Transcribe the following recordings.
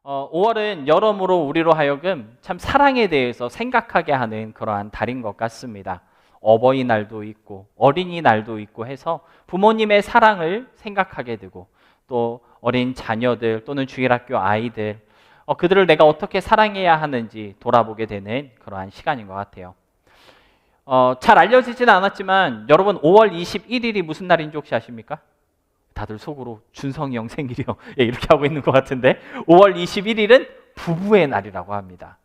5월은 여러모로 우리로 하여금 참 사랑에 대해서 생각하게 하는 그러한 달인 것 같습니다. 어버이날도 있고 어린이날도 있고 해서 부모님의 사랑을 생각하게 되고 또 어린 자녀들 또는 주일학교 아이들 그들을 내가 어떻게 사랑해야 하는지 돌아보게 되는 그러한 시간인 것 같아요. 잘 알려지지는 않았지만 여러분 5월 21일이 무슨 날인지 혹시 아십니까? 다들 속으로 준성이 형 생일이요. 예, 이렇게 하고 있는 것 같은데 5월 21일은 부부의 날이라고 합니다.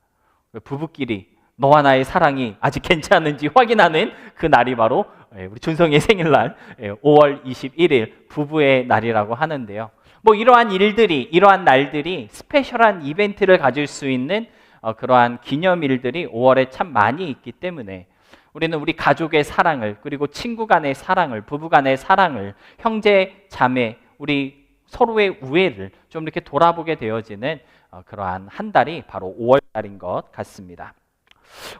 부부끼리 너와 나의 사랑이 아직 괜찮은지 확인하는 그 날이 바로 우리 준성이의 생일날 5월 21일 부부의 날이라고 하는데요. 뭐 이러한 날들이 스페셜한 이벤트를 가질 수 있는 그러한 기념일들이 5월에 참 많이 있기 때문에 우리는 우리 가족의 사랑을, 그리고 친구 간의 사랑을, 부부 간의 사랑을, 형제, 자매, 우리 서로의 우애를 좀 이렇게 돌아보게 되어지는 그러한 한 달이 바로 5월 달인 것 같습니다.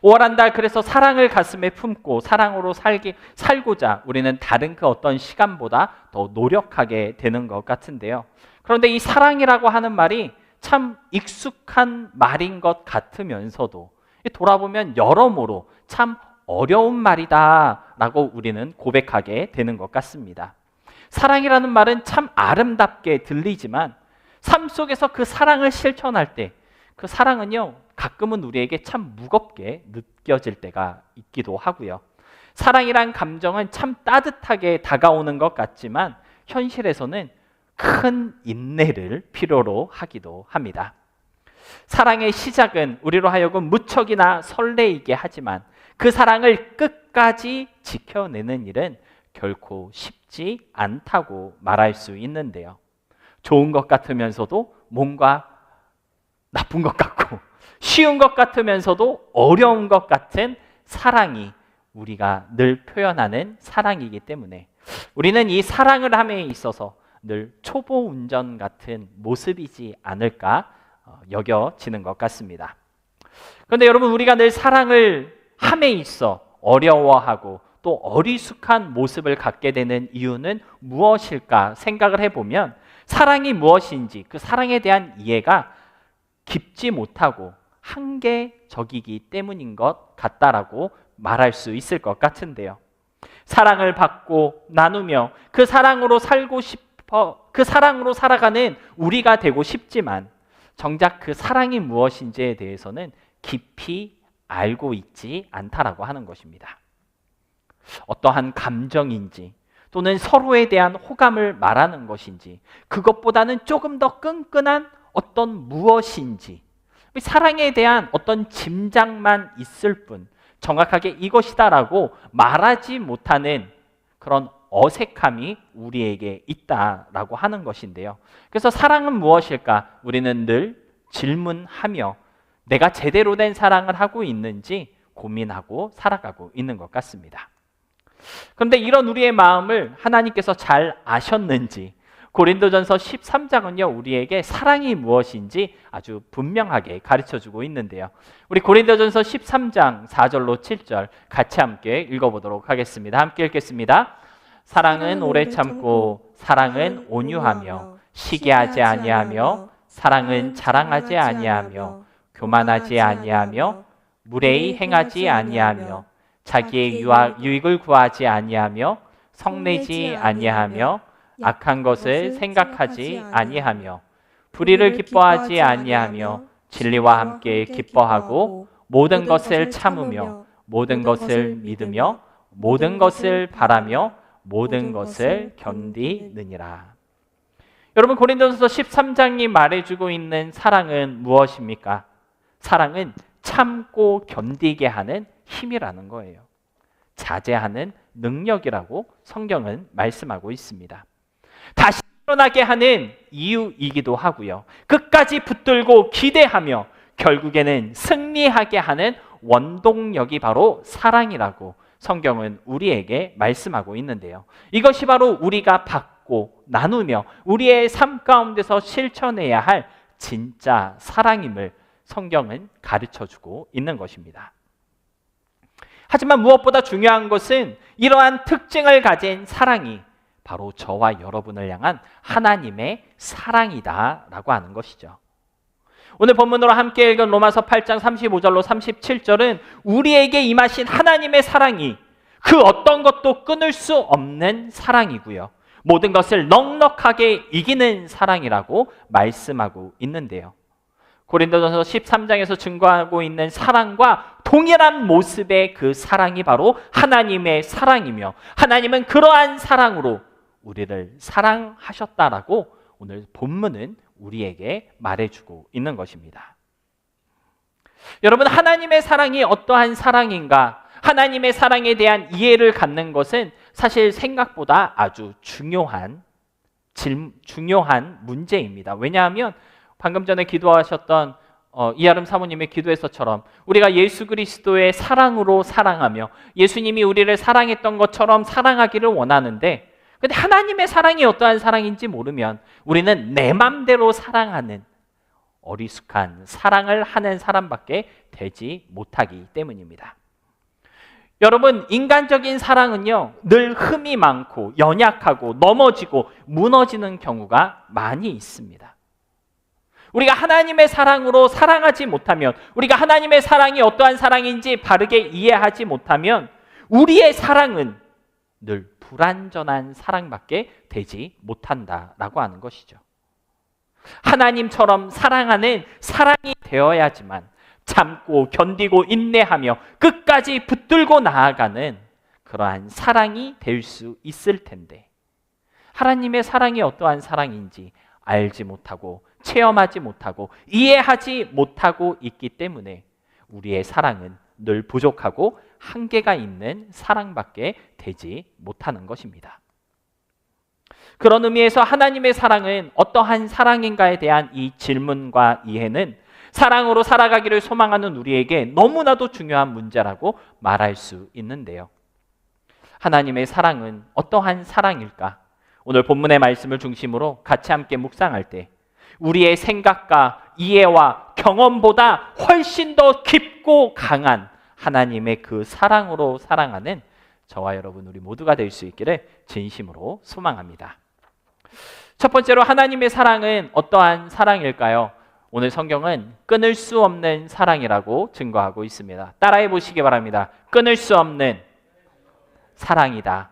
5월 한 달, 그래서 사랑을 가슴에 품고 사랑으로 살고자 우리는 다른 그 어떤 시간보다 더 노력하게 되는 것 같은데요. 그런데 이 사랑이라고 하는 말이 참 익숙한 말인 것 같으면서도 돌아보면 여러모로 참 어려운 말이다라고 우리는 고백하게 되는 것 같습니다. 사랑이라는 말은 참 아름답게 들리지만 삶 속에서 그 사랑을 실천할 때 그 사랑은요, 가끔은 우리에게 참 무겁게 느껴질 때가 있기도 하고요. 사랑이란 감정은 참 따뜻하게 다가오는 것 같지만 현실에서는 큰 인내를 필요로 하기도 합니다. 사랑의 시작은 우리로 하여금 무척이나 설레이게 하지만 그 사랑을 끝까지 지켜내는 일은 결코 쉽지 않다고 말할 수 있는데요. 좋은 것 같으면서도 뭔가 나쁜 것 같고 쉬운 것 같으면서도 어려운 것 같은 사랑이 우리가 늘 표현하는 사랑이기 때문에 우리는 이 사랑을 함에 있어서 늘 초보 운전 같은 모습이지 않을까 여겨지는 것 같습니다. 그런데 여러분, 우리가 늘 사랑을 함에 있어 어려워하고 또 어리숙한 모습을 갖게 되는 이유는 무엇일까 생각을 해보면 사랑이 무엇인지 그 사랑에 대한 이해가 깊지 못하고 한계적이기 때문인 것 같다라고 말할 수 있을 것 같은데요. 사랑을 받고 나누며 그 사랑으로 살아가는 우리가 되고 싶지만 정작 그 사랑이 무엇인지에 대해서는 깊이 알고 있지 않다라고 하는 것입니다. 어떠한 감정인지 또는 서로에 대한 호감을 말하는 것인지 그것보다는 조금 더 끈끈한 어떤 무엇인지 사랑에 대한 어떤 짐작만 있을 뿐 정확하게 이것이다라고 말하지 못하는 그런 어색함이 우리에게 있다라고 하는 것인데요. 그래서 사랑은 무엇일까? 우리는 늘 질문하며 내가 제대로 된 사랑을 하고 있는지 고민하고 살아가고 있는 것 같습니다. 그런데 이런 우리의 마음을 하나님께서 잘 아셨는지 고린도전서 13장은요 우리에게 사랑이 무엇인지 아주 분명하게 가르쳐주고 있는데요. 우리 고린도전서 13장 4절로 7절 같이 함께 읽어보도록 하겠습니다. 함께 읽겠습니다. 사랑은 오래 참고 사랑은 온유하며 시기하지 아니하며 사랑은 자랑하지 아니하며 교만하지 아니하며 무례히 행하지 아니하며 자기의 유익을 구하지 아니하며 성내지 아니하며 악한 것을 생각하지 아니하며 불의를 기뻐하지 아니하며 진리와 함께 기뻐하고 모든 것을 참으며 모든 것을 믿으며 모든 것을 바라며 모든 것을 견디느니라. 여러분, 고린도전서 13장이 말해주고 있는 사랑은 무엇입니까? 사랑은 참고 견디게 하는 힘이라는 거예요. 자제하는 능력이라고 성경은 말씀하고 있습니다. 다시 일어나게 하는 이유이기도 하고요. 끝까지 붙들고 기대하며 결국에는 승리하게 하는 원동력이 바로 사랑이라고 성경은 우리에게 말씀하고 있는데요. 이것이 바로 우리가 받고 나누며 우리의 삶 가운데서 실천해야 할 진짜 사랑임을 성경은 가르쳐주고 있는 것입니다. 하지만 무엇보다 중요한 것은 이러한 특징을 가진 사랑이 바로 저와 여러분을 향한 하나님의 사랑이다라고 하는 것이죠. 오늘 본문으로 함께 읽은 로마서 8장 35절로 37절은 우리에게 임하신 하나님의 사랑이 그 어떤 것도 끊을 수 없는 사랑이고요. 모든 것을 넉넉하게 이기는 사랑이라고 말씀하고 있는데요. 고린도전서 13장에서 증거하고 있는 사랑과 동일한 모습의 그 사랑이 바로 하나님의 사랑이며 하나님은 그러한 사랑으로 우리를 사랑하셨다라고 오늘 본문은 우리에게 말해주고 있는 것입니다. 여러분, 하나님의 사랑이 어떠한 사랑인가? 하나님의 사랑에 대한 이해를 갖는 것은 사실 생각보다 아주 중요한 문제입니다. 왜냐하면 방금 전에 기도하셨던 이아름 사모님의 기도에서처럼 우리가 예수 그리스도의 사랑으로 사랑하며 예수님이 우리를 사랑했던 것처럼 사랑하기를 원하는데, 근데 하나님의 사랑이 어떠한 사랑인지 모르면 우리는 내 맘대로 사랑하는 어리숙한 사랑을 하는 사람밖에 되지 못하기 때문입니다. 여러분, 인간적인 사랑은요, 늘 흠이 많고 연약하고 넘어지고 무너지는 경우가 많이 있습니다. 우리가 하나님의 사랑으로 사랑하지 못하면, 우리가 하나님의 사랑이 어떠한 사랑인지 바르게 이해하지 못하면 우리의 사랑은 늘 불완전한 사랑밖에 되지 못한다라고 하는 것이죠. 하나님처럼 사랑하는 사랑이 되어야지만 참고 견디고 인내하며 끝까지 붙들고 나아가는 그러한 사랑이 될 수 있을 텐데, 하나님의 사랑이 어떠한 사랑인지 알지 못하고 체험하지 못하고 이해하지 못하고 있기 때문에 우리의 사랑은 늘 부족하고 한계가 있는 사랑밖에 되지 못하는 것입니다. 그런 의미에서 하나님의 사랑은 어떠한 사랑인가에 대한 이 질문과 이해는 사랑으로 살아가기를 소망하는 우리에게 너무나도 중요한 문제라고 말할 수 있는데요. 하나님의 사랑은 어떠한 사랑일까? 오늘 본문의 말씀을 중심으로 같이 함께 묵상할 때 우리의 생각과 이해와 경험보다 훨씬 더 깊고 강한 하나님의 그 사랑으로 사랑하는 저와 여러분 우리 모두가 될 수 있기를 진심으로 소망합니다. 첫 번째로 하나님의 사랑은 어떠한 사랑일까요? 오늘 성경은 끊을 수 없는 사랑이라고 증거하고 있습니다. 따라해 보시기 바랍니다. 끊을 수 없는 사랑이다.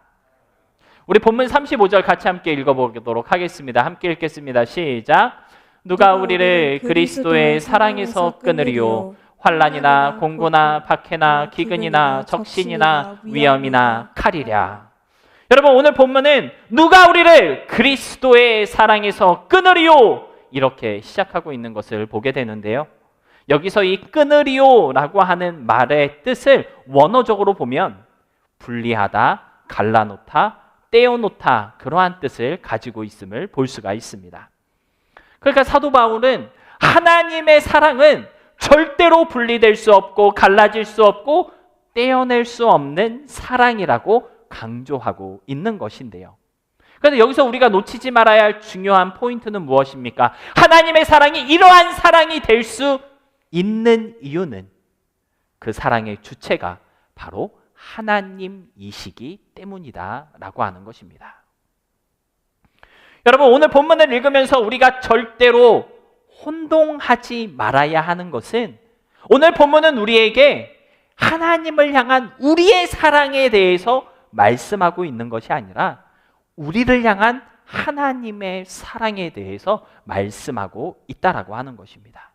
우리 본문 35절 같이 함께 읽어보도록 하겠습니다. 함께 읽겠습니다. 시작. 누가 우리를 그리스도의 사랑에서 끊으리요? 환난이나 공고나 박해나 기근이나 적신이나 위험이나 칼이랴. 여러분, 오늘 본문은 누가 우리를 그리스도의 사랑에서 끊으리요? 이렇게 시작하고 있는 것을 보게 되는데요. 여기서 이 끊으리요라고 하는 말의 뜻을 원어적으로 보면 분리하다, 갈라놓다, 떼어놓다, 그러한 뜻을 가지고 있음을 볼 수가 있습니다. 그러니까 사도 바울은 하나님의 사랑은 절대로 분리될 수 없고 갈라질 수 없고 떼어낼 수 없는 사랑이라고 강조하고 있는 것인데요. 그런데 여기서 우리가 놓치지 말아야 할 중요한 포인트는 무엇입니까? 하나님의 사랑이 이러한 사랑이 될 수 있는 이유는 그 사랑의 주체가 바로 하나님이시기 때문이다라고 하는 것입니다. 여러분, 오늘 본문을 읽으면서 우리가 절대로 혼동하지 말아야 하는 것은 오늘 본문은 우리에게 하나님을 향한 우리의 사랑에 대해서 말씀하고 있는 것이 아니라 우리를 향한 하나님의 사랑에 대해서 말씀하고 있다라고 하는 것입니다.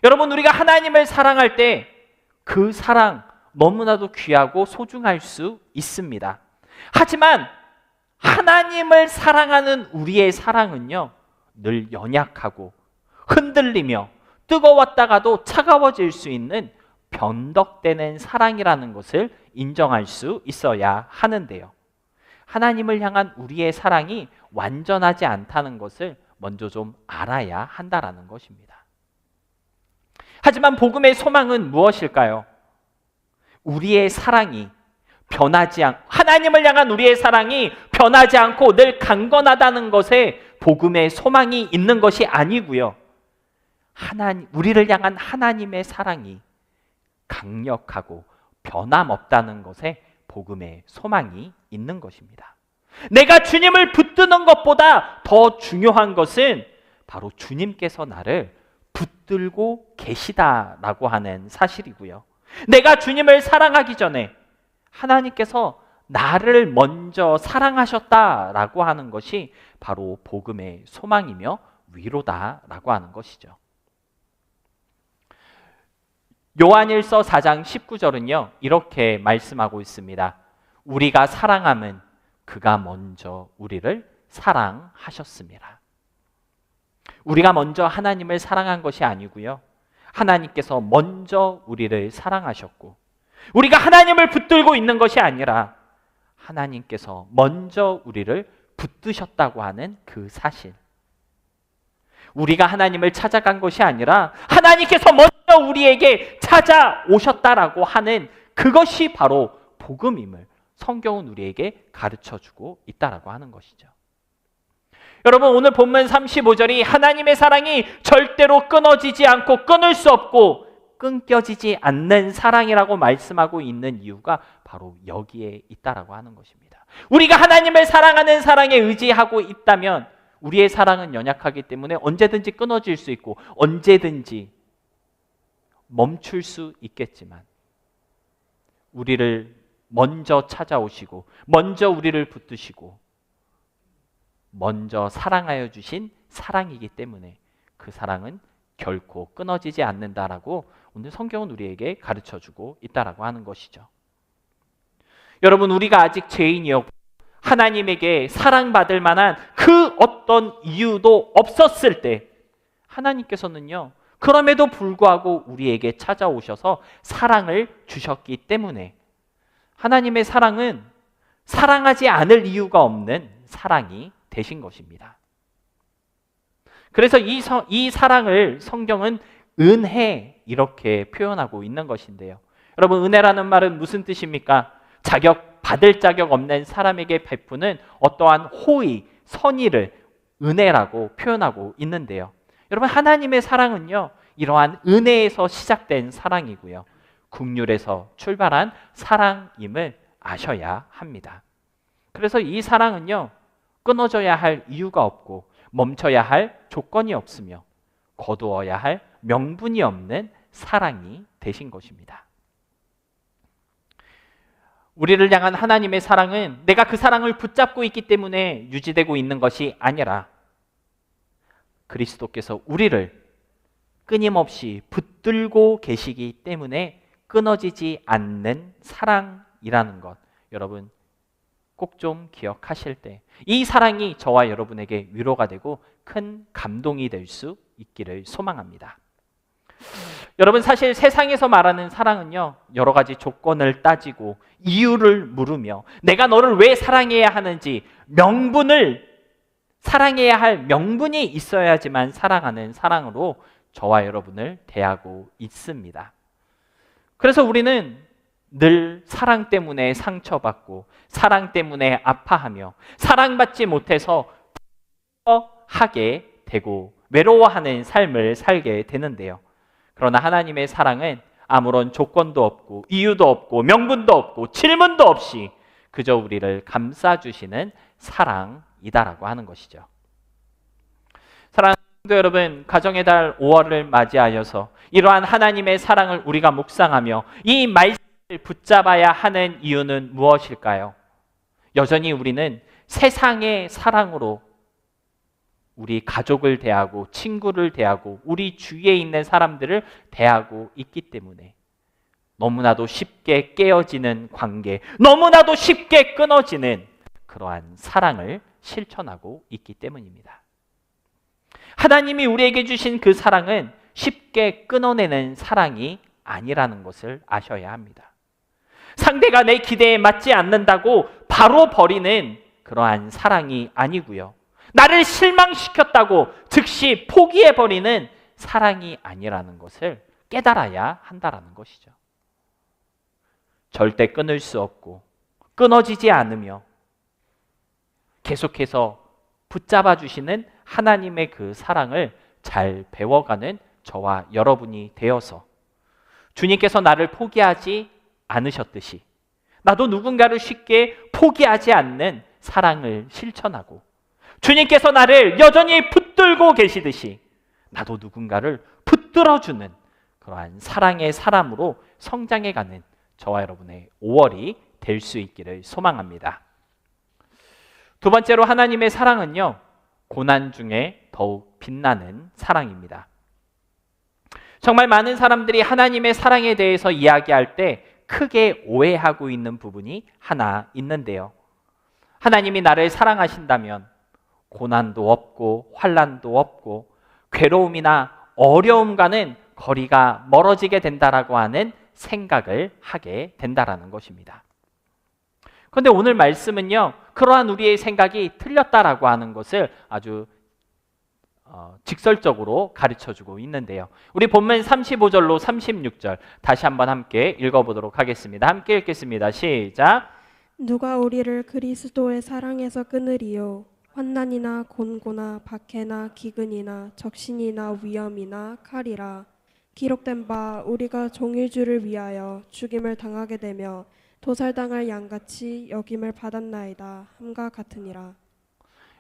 여러분, 우리가 하나님을 사랑할 때 그 사랑 너무나도 귀하고 소중할 수 있습니다. 하지만 하나님을 사랑하는 우리의 사랑은요, 늘 연약하고 흔들리며 뜨거웠다가도 차가워질 수 있는 변덕되는 사랑이라는 것을 인정할 수 있어야 하는데요. 하나님을 향한 우리의 사랑이 완전하지 않다는 것을 먼저 좀 알아야 한다라는 것입니다. 하지만 복음의 소망은 무엇일까요? 우리의 사랑이 하나님을 향한 우리의 사랑이 변하지 않고 늘 강건하다는 것에 복음의 소망이 있는 것이 아니고요. 우리를 향한 하나님의 사랑이 강력하고 변함없다는 것에 복음의 소망이 있는 것입니다. 내가 주님을 붙드는 것보다 더 중요한 것은 바로 주님께서 나를 붙들고 계시다라고 하는 사실이고요. 내가 주님을 사랑하기 전에 하나님께서 나를 먼저 사랑하셨다라고 하는 것이 바로 복음의 소망이며 위로다라고 하는 것이죠. 요한일서 4장 19절은요, 이렇게 말씀하고 있습니다. 우리가 사랑함은 그가 먼저 우리를 사랑하셨습니다. 우리가 먼저 하나님을 사랑한 것이 아니고요, 하나님께서 먼저 우리를 사랑하셨고, 우리가 하나님을 붙들고 있는 것이 아니라 하나님께서 먼저 우리를 붙드셨다고 하는 그 사실. 우리가 하나님을 찾아간 것이 아니라 하나님께서 먼저 우리에게 찾아오셨다라고 하는 그것이 바로 복음임을 성경은 우리에게 가르쳐주고 있다라고 하는 것이죠. 여러분, 오늘 본문 35절이 하나님의 사랑이 절대로 끊어지지 않고 끊을 수 없고 끊겨지지 않는 사랑이라고 말씀하고 있는 이유가 바로 여기에 있다라고 하는 것입니다. 우리가 하나님을 사랑하는 사랑에 의지하고 있다면 우리의 사랑은 연약하기 때문에 언제든지 끊어질 수 있고 언제든지 멈출 수 있겠지만, 우리를 먼저 찾아오시고 먼저 우리를 붙드시고 먼저 사랑하여 주신 사랑이기 때문에 그 사랑은 결코 끊어지지 않는다라고 오늘 성경은 우리에게 가르쳐주고 있다라고 하는 것이죠. 여러분, 우리가 아직 죄인이었고 하나님에게 사랑받을 만한 그 어떤 이유도 없었을 때 하나님께서는요, 그럼에도 불구하고 우리에게 찾아오셔서 사랑을 주셨기 때문에 하나님의 사랑은 사랑하지 않을 이유가 없는 사랑이 되신 것입니다. 그래서 이 사랑을 성경은 은혜 이렇게 표현하고 있는 것인데요. 여러분, 은혜라는 말은 무슨 뜻입니까? 받을 자격 없는 사람에게 베푸는 어떠한 호의, 선의를 은혜라고 표현하고 있는데요. 여러분, 하나님의 사랑은요, 이러한 은혜에서 시작된 사랑이고요, 긍휼에서 출발한 사랑임을 아셔야 합니다. 그래서 이 사랑은요, 끊어져야 할 이유가 없고 멈춰야 할 조건이 없으며 거두어야 할 명분이 없는 사랑이 되신 것입니다. 우리를 향한 하나님의 사랑은 내가 그 사랑을 붙잡고 있기 때문에 유지되고 있는 것이 아니라 그리스도께서 우리를 끊임없이 붙들고 계시기 때문에 끊어지지 않는 사랑이라는 것, 여러분 꼭 좀 기억하실 때 이 사랑이 저와 여러분에게 위로가 되고 큰 감동이 될 수 있기를 소망합니다. 여러분, 사실 세상에서 말하는 사랑은요, 여러 가지 조건을 따지고 이유를 물으며 내가 너를 왜 사랑해야 하는지 사랑해야 할 명분이 있어야지만 사랑하는 사랑으로 저와 여러분을 대하고 있습니다. 그래서 우리는 늘 사랑 때문에 상처받고 사랑 때문에 아파하며 사랑받지 못해서 하게 되고 외로워하는 삶을 살게 되는데요. 그러나 하나님의 사랑은 아무런 조건도 없고 이유도 없고 명분도 없고 질문도 없이 그저 우리를 감싸주시는 사랑이다라고 하는 것이죠. 사랑하는 성도 여러분, 가정의 달 5월을 맞이하여서 이러한 하나님의 사랑을 우리가 묵상하며 이 말씀을 붙잡아야 하는 이유는 무엇일까요? 여전히 우리는 세상의 사랑으로 우리 가족을 대하고 친구를 대하고 우리 주위에 있는 사람들을 대하고 있기 때문에 너무나도 쉽게 깨어지는 관계, 너무나도 쉽게 끊어지는 그러한 사랑을 실천하고 있기 때문입니다. 하나님이 우리에게 주신 그 사랑은 쉽게 끊어내는 사랑이 아니라는 것을 아셔야 합니다. 상대가 내 기대에 맞지 않는다고 바로 버리는 그러한 사랑이 아니고요, 나를 실망시켰다고 즉시 포기해버리는 사랑이 아니라는 것을 깨달아야 한다는 것이죠. 절대 끊을 수 없고 끊어지지 않으며 계속해서 붙잡아 주시는 하나님의 그 사랑을 잘 배워가는 저와 여러분이 되어서 주님께서 나를 포기하지 않으셨듯이 나도 누군가를 쉽게 포기하지 않는 사랑을 실천하고 주님께서 나를 여전히 붙들고 계시듯이 나도 누군가를 붙들어주는 그러한 사랑의 사람으로 성장해가는 저와 여러분의 5월이 될 수 있기를 소망합니다. 두 번째로 하나님의 사랑은요, 고난 중에 더욱 빛나는 사랑입니다. 정말 많은 사람들이 하나님의 사랑에 대해서 이야기할 때 크게 오해하고 있는 부분이 하나 있는데요. 하나님이 나를 사랑하신다면 고난도 없고 환난도 없고 괴로움이나 어려움과는 거리가 멀어지게 된다라고 하는 생각을 하게 된다라는 것입니다. 그런데 오늘 말씀은요, 그러한 우리의 생각이 틀렸다라고 하는 것을 아주 직설적으로 가르쳐주고 있는데요. 우리 본문 35절로 36절 다시 한번 함께 읽어보도록 하겠습니다. 함께 읽겠습니다. 시작. 누가 우리를 그리스도의 사랑에서 끊으리요? 환난이나 곤고나 박해나 기근이나 적신이나 위험이나 칼이라. 기록된 바 우리가 종일주를 위하여 죽임을 당하게 되며 도살당할 양같이 여김을 받았나이다 함과 같으니라.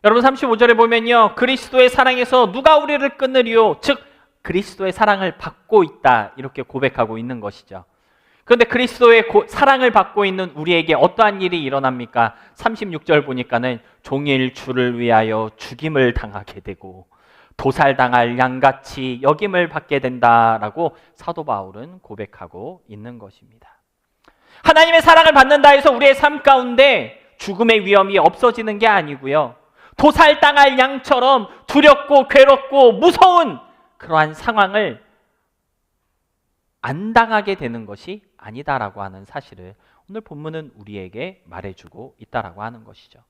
여러분 35절에 보면요, 그리스도의 사랑에서 누가 우리를 끊으리요? 즉 그리스도의 사랑을 받고 있다 이렇게 고백하고 있는 것이죠. 그런데 그리스도의 사랑을 받고 있는 우리에게 어떠한 일이 일어납니까? 36절 보니까는 종일 주를 위하여 죽임을 당하게 되고 도살당할 양같이 여김을 받게 된다라고 사도 바울은 고백하고 있는 것입니다. 하나님의 사랑을 받는다 해서 우리의 삶 가운데 죽음의 위험이 없어지는 게 아니고요, 도살당할 양처럼 두렵고 괴롭고 무서운 그러한 상황을 안 당하게 되는 것이 아니다라고 하는 사실을 오늘 본문은 우리에게 말해주고 있다라고 하는 것이죠.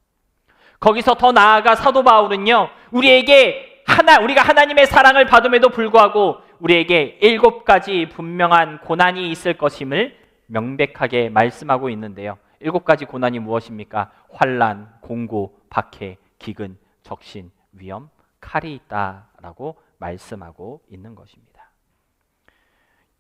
거기서 더 나아가 사도 바울은요, 우리가 하나님의 사랑을 받음에도 불구하고 우리에게 7가지 분명한 고난이 있을 것임을 명백하게 말씀하고 있는데요. 7가지 고난이 무엇입니까? 환난, 공고, 박해, 기근, 적신, 위험, 칼이 있다라고 말씀하고 있는 것입니다.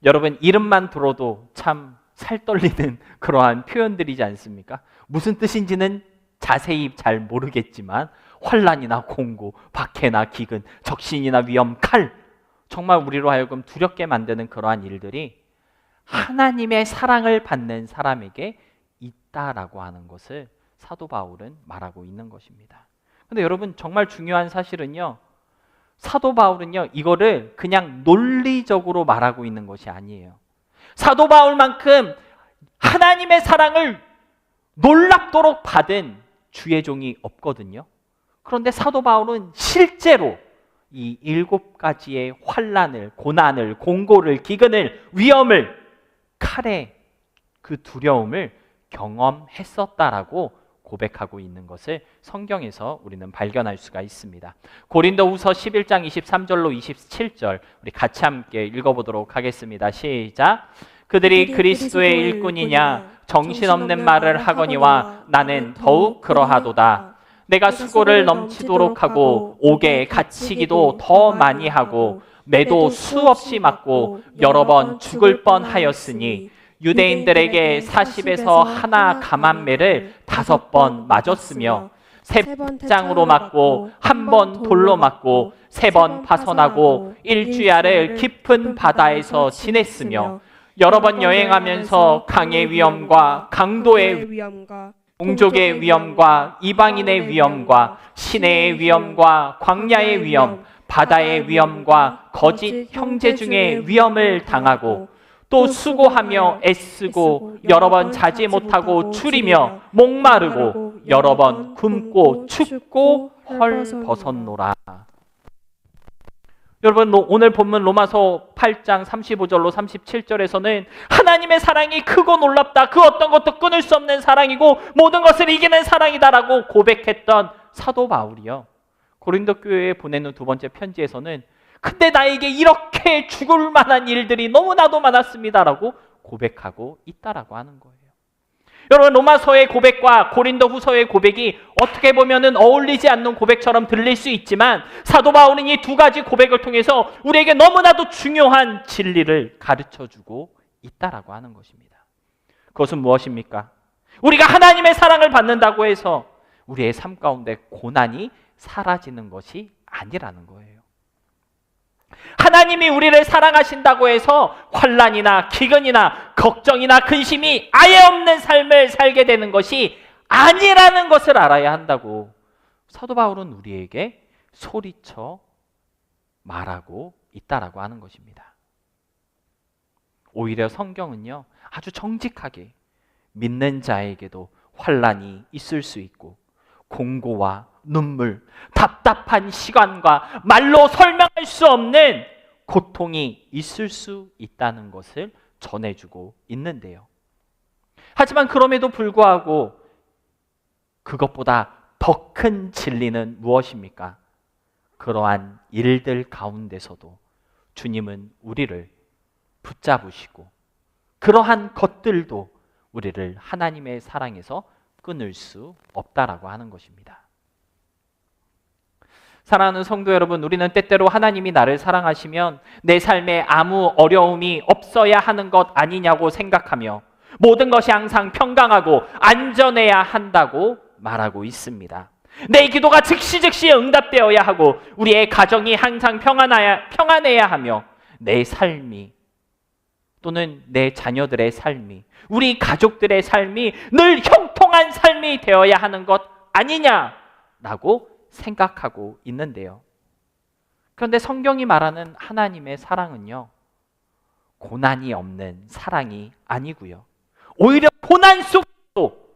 여러분, 이름만 들어도 참 살떨리는 그러한 표현들이지 않습니까? 무슨 뜻인지는 자세히 잘 모르겠지만 환난이나 공고, 박해나 기근, 적신이나 위험, 칼, 정말 우리로 하여금 두렵게 만드는 그러한 일들이 하나님의 사랑을 받는 사람에게 있다라고 하는 것을 사도 바울은 말하고 있는 것입니다. 그런데 여러분, 정말 중요한 사실은요, 사도 바울은요, 이거를 그냥 논리적으로 말하고 있는 것이 아니에요. 사도 바울만큼 하나님의 사랑을 놀랍도록 받은 주의 종이 없거든요. 그런데 사도 바울은 실제로 이 7가지의 환난을, 고난을, 공고를, 기근을, 위험을, 칼의 그 두려움을 경험했었다라고 고백하고 있는 것을 성경에서 우리는 발견할 수가 있습니다. 고린도후서 11장 23절로 27절 우리 같이 함께 읽어보도록 하겠습니다. 시작. 그들이 그리스도의 일꾼이냐 정신없는 말을 하거니와 나는 더욱 그러하도다. 내가 수고를 넘치도록 하고 옥에 갇히기도 더 많이 하고 매도 수없이 맞고 여러 번 죽을 뻔하였으니 유대인들에게 40에서 하나 감한매를 5번 맞았으며 3장으로 맞고 1번 돌로 맞고 3번 파손하고 일주야를 깊은 바다에서 지냈으며 여러 번 여행하면서 강의 위험과 강도의 위험과 동족의 위험과 이방인의 위험과 시내의 위험과 광야의 위험, 바다의 위험과 거짓 형제 중에 위험을 당하고 또 수고하며 애쓰고 여러 번 자지 못하고 추리며 목마르고 여러 번 굶고 춥고 헐벗었노라. 여러분, 오늘 본문 로마서 8장 35절로 37절에서는 하나님의 사랑이 크고 놀랍다, 그 어떤 것도 끊을 수 없는 사랑이고 모든 것을 이기는 사랑이다라고 고백했던 사도 바울이요, 고린도 교회에 보내는 2번째 편지에서는 근데 나에게 이렇게 죽을 만한 일들이 너무나도 많았습니다라고 고백하고 있다라고 하는 거예요. 여러분, 로마서의 고백과 고린도 후서의 고백이 어떻게 보면은 어울리지 않는 고백처럼 들릴 수 있지만 사도 바울은 이 2가지 고백을 통해서 우리에게 너무나도 중요한 진리를 가르쳐주고 있다라고 하는 것입니다. 그것은 무엇입니까? 우리가 하나님의 사랑을 받는다고 해서 우리의 삶 가운데 고난이 사라지는 것이 아니라는 거예요. 하나님이 우리를 사랑하신다고 해서 환난이나 기근이나 걱정이나 근심이 아예 없는 삶을 살게 되는 것이 아니라는 것을 알아야 한다고 사도 바울은 우리에게 소리쳐 말하고 있다라고 하는 것입니다. 오히려 성경은요, 아주 정직하게 믿는 자에게도 환난이 있을 수 있고 공고와 눈물, 답답한 시간과 말로 설명할 수 없는 고통이 있을 수 있다는 것을 전해주고 있는데요. 하지만 그럼에도 불구하고 그것보다 더 큰 진리는 무엇입니까? 그러한 일들 가운데서도 주님은 우리를 붙잡으시고 그러한 것들도 우리를 하나님의 사랑에서 끊을 수 없다라고 하는 것입니다. 사랑하는 성도 여러분, 우리는 때때로 하나님이 나를 사랑하시면 내 삶에 아무 어려움이 없어야 하는 것 아니냐고 생각하며 모든 것이 항상 평강하고 안전해야 한다고 말하고 있습니다. 내 기도가 즉시 응답되어야 하고 우리의 가정이 항상 평안해야 하며 내 삶이 또는 내 자녀들의 삶이, 우리 가족들의 삶이 늘 형통한 삶이 되어야 하는 것 아니냐라고 생각하고 있는데요. 그런데 성경이 말하는 하나님의 사랑은요, 고난이 없는 사랑이 아니고요, 오히려 고난 속에도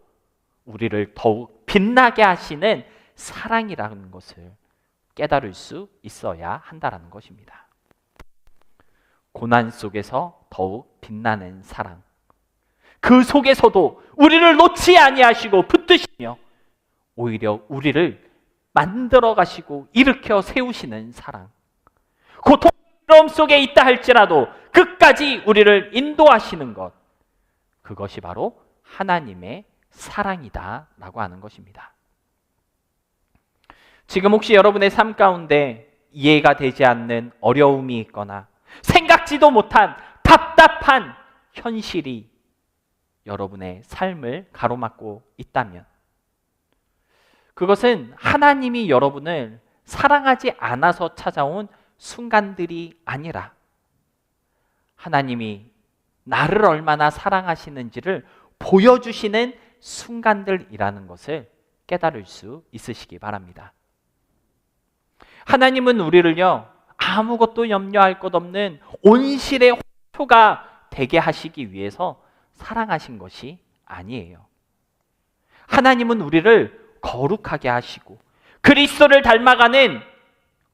우리를 더욱 빛나게 하시는 사랑이라는 것을 깨달을 수 있어야 한다는 것입니다. 고난 속에서 더욱 빛나는 사랑, 그 속에서도 우리를 놓지 아니하시고 붙드시며 오히려 우리를 만들어 가시고 일으켜 세우시는 사랑, 고통 속에 있다 할지라도 끝까지 우리를 인도하시는 것, 그것이 바로 하나님의 사랑이다라고 하는 것입니다. 지금 혹시 여러분의 삶 가운데 이해가 되지 않는 어려움이 있거나 생각지도 못한 답답한 현실이 여러분의 삶을 가로막고 있다면 그것은 하나님이 여러분을 사랑하지 않아서 찾아온 순간들이 아니라 하나님이 나를 얼마나 사랑하시는지를 보여주시는 순간들이라는 것을 깨달을 수 있으시기 바랍니다. 하나님은 우리를요, 아무것도 염려할 것 없는 온실의 화초가 되게 하시기 위해서 사랑하신 것이 아니에요. 하나님은 우리를 거룩하게 하시고 그리스도를 닮아가는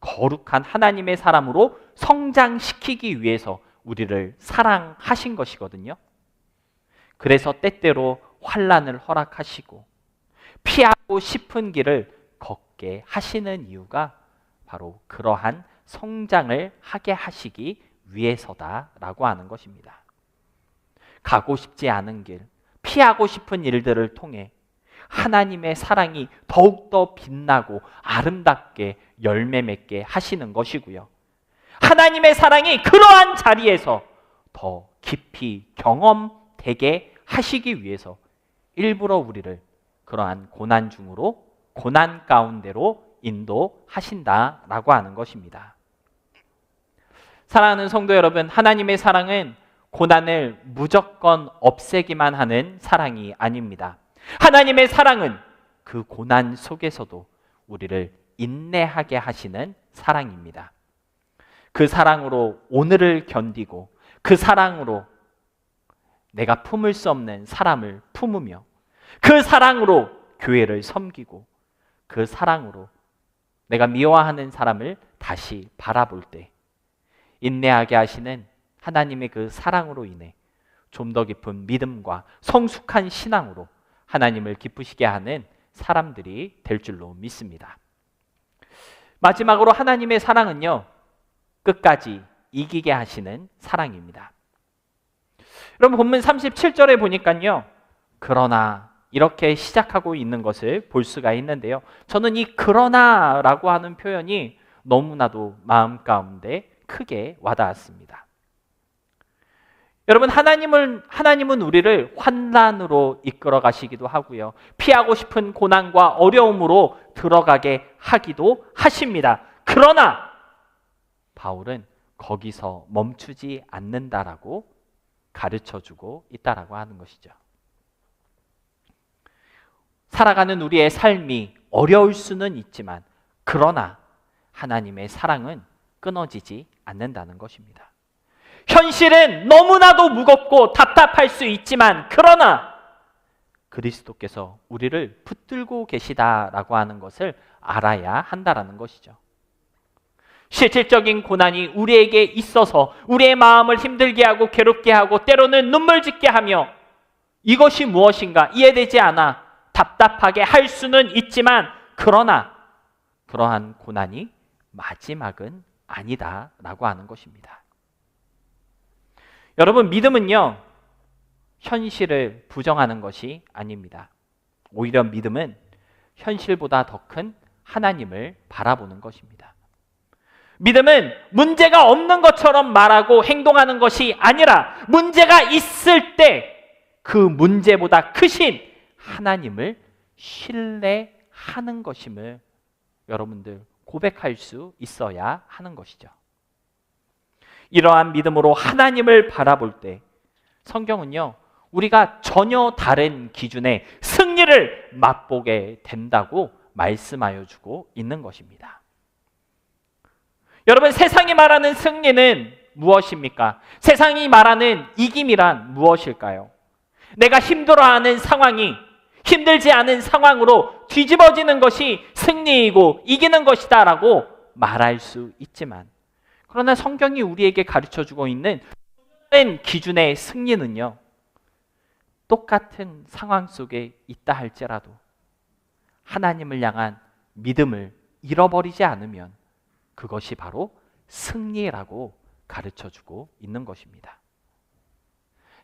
거룩한 하나님의 사람으로 성장시키기 위해서 우리를 사랑하신 것이거든요. 그래서 때때로 환난을 허락하시고 피하고 싶은 길을 걷게 하시는 이유가 바로 그러한 성장을 하게 하시기 위해서다라고 하는 것입니다. 가고 싶지 않은 길, 피하고 싶은 일들을 통해 하나님의 사랑이 더욱더 빛나고 아름답게 열매 맺게 하시는 것이고요. 하나님의 사랑이 그러한 자리에서 더 깊이 경험되게 하시기 위해서 일부러 우리를 그러한 고난 중으로, 고난 가운데로 인도하신다라고 하는 것입니다. 사랑하는 성도 여러분, 하나님의 사랑은 고난을 무조건 없애기만 하는 사랑이 아닙니다. 하나님의 사랑은 그 고난 속에서도 우리를 인내하게 하시는 사랑입니다. 그 사랑으로 오늘을 견디고 그 사랑으로 내가 품을 수 없는 사람을 품으며 그 사랑으로 교회를 섬기고 그 사랑으로 내가 미워하는 사람을 다시 바라볼 때 인내하게 하시는 하나님의 그 사랑으로 인해 좀 더 깊은 믿음과 성숙한 신앙으로 하나님을 기쁘시게 하는 사람들이 될 줄로 믿습니다. 마지막으로 하나님의 사랑은요, 끝까지 이기게 하시는 사랑입니다. 여러분 본문 37절에 보니까요, 그러나 이렇게 시작하고 있는 것을 볼 수가 있는데요. 저는 이 그러나라고 하는 표현이 너무나도 마음 가운데 크게 와닿았습니다. 여러분 하나님은 우리를 환난으로 이끌어 가시기도 하고요. 피하고 싶은 고난과 어려움으로 들어가게 하기도 하십니다. 그 그러나 바울은 거기서 멈추지 않는다라고 가르쳐주고 있다라고 하는 것이죠. 살아가는 우리의 삶이 어려울 수는 있지만 그러나 하나님의 사랑은 끊어지지 않는다는 것입니다. 현실은 너무나도 무겁고 답답할 수 있지만 그러나 그리스도께서 우리를 붙들고 계시다라고 하는 것을 알아야 한다라는 것이죠. 실질적인 고난이 우리에게 있어서 우리의 마음을 힘들게 하고 괴롭게 하고 때로는 눈물 짓게 하며 이것이 무엇인가 이해되지 않아 답답하게 할 수는 있지만 그러나 그러한 고난이 마지막은 아니다라고 하는 것입니다. 여러분, 믿음은요, 현실을 부정하는 것이 아닙니다. 오히려 믿음은 현실보다 더 큰 하나님을 바라보는 것입니다. 믿음은 문제가 없는 것처럼 말하고 행동하는 것이 아니라 문제가 있을 때 그 문제보다 크신 하나님을 신뢰하는 것임을 여러분들 고백할 수 있어야 하는 것이죠. 이러한 믿음으로 하나님을 바라볼 때 성경은요, 우리가 전혀 다른 기준의 승리를 맛보게 된다고 말씀하여 주고 있는 것입니다. 여러분, 세상이 말하는 승리는 무엇입니까? 세상이 말하는 이김이란 무엇일까요? 내가 힘들어하는 상황이 힘들지 않은 상황으로 뒤집어지는 것이 승리이고 이기는 것이다라고 말할 수 있지만 그러나 성경이 우리에게 가르쳐주고 있는 기준의 승리는요, 똑같은 상황 속에 있다 할지라도 하나님을 향한 믿음을 잃어버리지 않으면 그것이 바로 승리라고 가르쳐주고 있는 것입니다.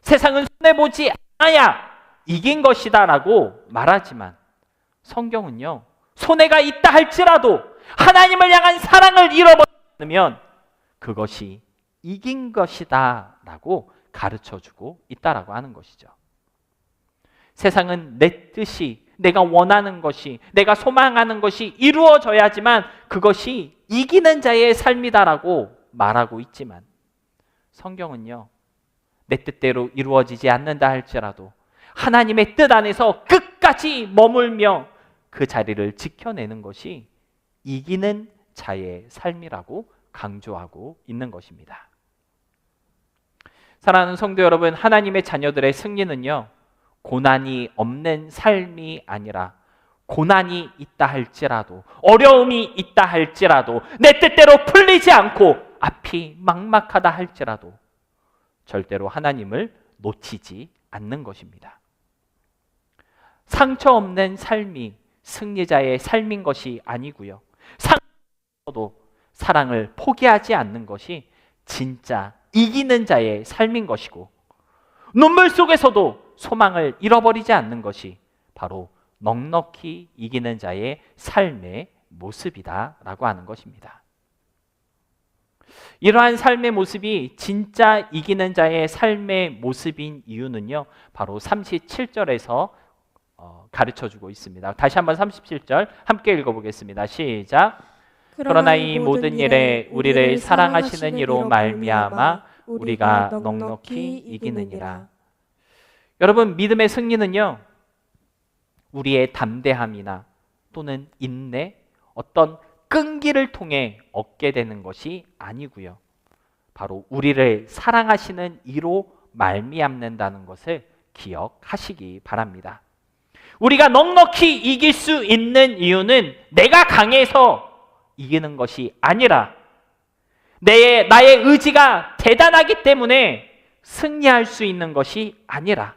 세상은 손해보지 않아야 이긴 것이다 라고 말하지만 성경은요, 손해가 있다 할지라도 하나님을 향한 사랑을 잃어버리지 않으면 그것이 이긴 것이다 라고 가르쳐주고 있다라고 하는 것이죠. 세상은 내 뜻이, 내가 원하는 것이, 내가 소망하는 것이 이루어져야지만 그것이 이기는 자의 삶이다라고 말하고 있지만 성경은요, 내 뜻대로 이루어지지 않는다 할지라도 하나님의 뜻 안에서 끝까지 머물며 그 자리를 지켜내는 것이 이기는 자의 삶이라고 강조하고 있는 것입니다. 사랑하는 성도 여러분, 하나님의 자녀들의 승리는요, 고난이 없는 삶이 아니라 고난이 있다 할지라도 어려움이 있다 할지라도 내 뜻대로 풀리지 않고 앞이 막막하다 할지라도 절대로 하나님을 놓치지 않는 것입니다. 상처 없는 삶이 승리자의 삶인 것이 아니고요, 상처도 사랑을 포기하지 않는 것이 진짜 이기는 자의 삶인 것이고 눈물 속에서도 소망을 잃어버리지 않는 것이 바로 넉넉히 이기는 자의 삶의 모습이다라고 하는 것입니다. 이러한 삶의 모습이 진짜 이기는 자의 삶의 모습인 이유는요, 바로 37절에서 가르쳐주고 있습니다. 다시 한번 37절 함께 읽어보겠습니다. 시작. 그러나 이 모든 일에 우리를 사랑하시는 이로 말미암아 우리가 넉넉히 이기느니라. 여러분, 믿음의 승리는요, 우리의 담대함이나 또는 인내, 어떤 끈기를 통해 얻게 되는 것이 아니고요, 바로 우리를 사랑하시는 이로 말미암는다는 것을 기억하시기 바랍니다. 우리가 넉넉히 이길 수 있는 이유는 내가 강해서 이기는 것이 아니라 나의 의지가 대단하기 때문에 승리할 수 있는 것이 아니라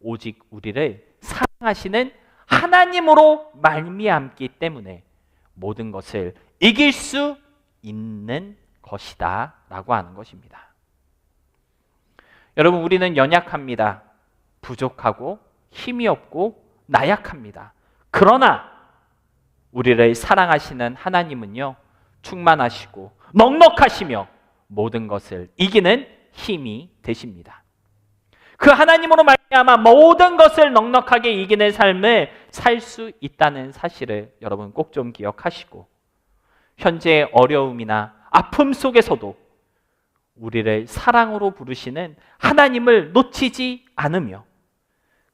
오직 우리를 사랑하시는 하나님으로 말미암기 때문에 모든 것을 이길 수 있는 것이다 라고 하는 것입니다. 여러분, 우리는 연약합니다. 부족하고 힘이 없고 나약합니다. 그러나 우리를 사랑하시는 하나님은요, 충만하시고 넉넉하시며 모든 것을 이기는 힘이 되십니다. 그 하나님으로 말미암아 모든 것을 넉넉하게 이기는 삶을 살 수 있다는 사실을 여러분 꼭 좀 기억하시고, 현재의 어려움이나 아픔 속에서도 우리를 사랑으로 부르시는 하나님을 놓치지 않으며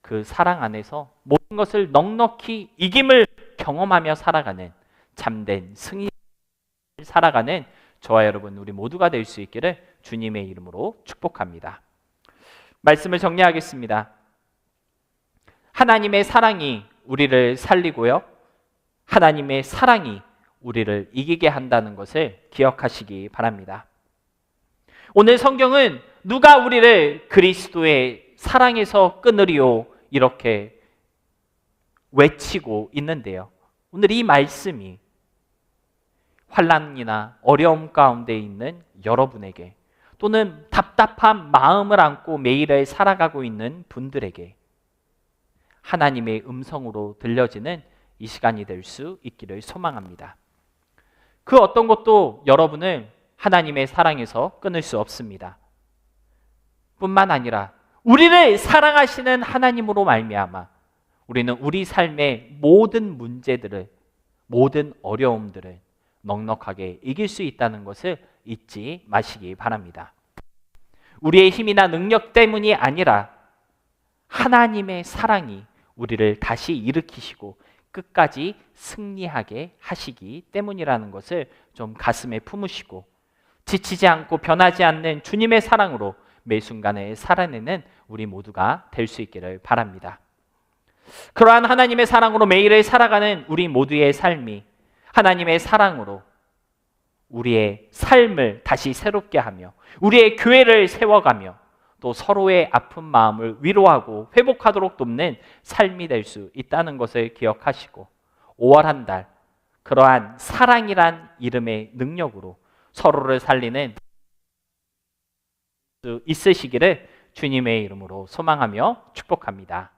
그 사랑 안에서 모든 것을 넉넉히 이김을 경험하며 살아가는 참된 승리를 살아가는 저와 여러분 우리 모두가 될 수 있기를 주님의 이름으로 축복합니다. 말씀을 정리하겠습니다. 하나님의 사랑이 우리를 살리고요. 하나님의 사랑이 우리를 이기게 한다는 것을 기억하시기 바랍니다. 오늘 성경은 누가 우리를 그리스도의 사랑에서 끊으리요 이렇게 외치고 있는데요. 오늘 이 말씀이 환난이나 어려움 가운데 있는 여러분에게 또는 답답한 마음을 안고 매일을 살아가고 있는 분들에게 하나님의 음성으로 들려지는 이 시간이 될 수 있기를 소망합니다. 그 어떤 것도 여러분을 하나님의 사랑에서 끊을 수 없습니다. 뿐만 아니라 우리를 사랑하시는 하나님으로 말미암아 우리는 우리 삶의 모든 문제들을, 모든 어려움들을 넉넉하게 이길 수 있다는 것을 잊지 마시기 바랍니다. 우리의 힘이나 능력 때문이 아니라 하나님의 사랑이 우리를 다시 일으키시고 끝까지 승리하게 하시기 때문이라는 것을 좀 가슴에 품으시고 지치지 않고 변하지 않는 주님의 사랑으로 매 순간에 살아내는 우리 모두가 될 수 있기를 바랍니다. 그러한 하나님의 사랑으로 매일을 살아가는 우리 모두의 삶이 하나님의 사랑으로 우리의 삶을 다시 새롭게 하며 우리의 교회를 세워가며 또 서로의 아픈 마음을 위로하고 회복하도록 돕는 삶이 될 수 있다는 것을 기억하시고 5월 한 달 그러한 사랑이란 이름의 능력으로 서로를 살리는 수 있으시기를 주님의 이름으로 소망하며 축복합니다.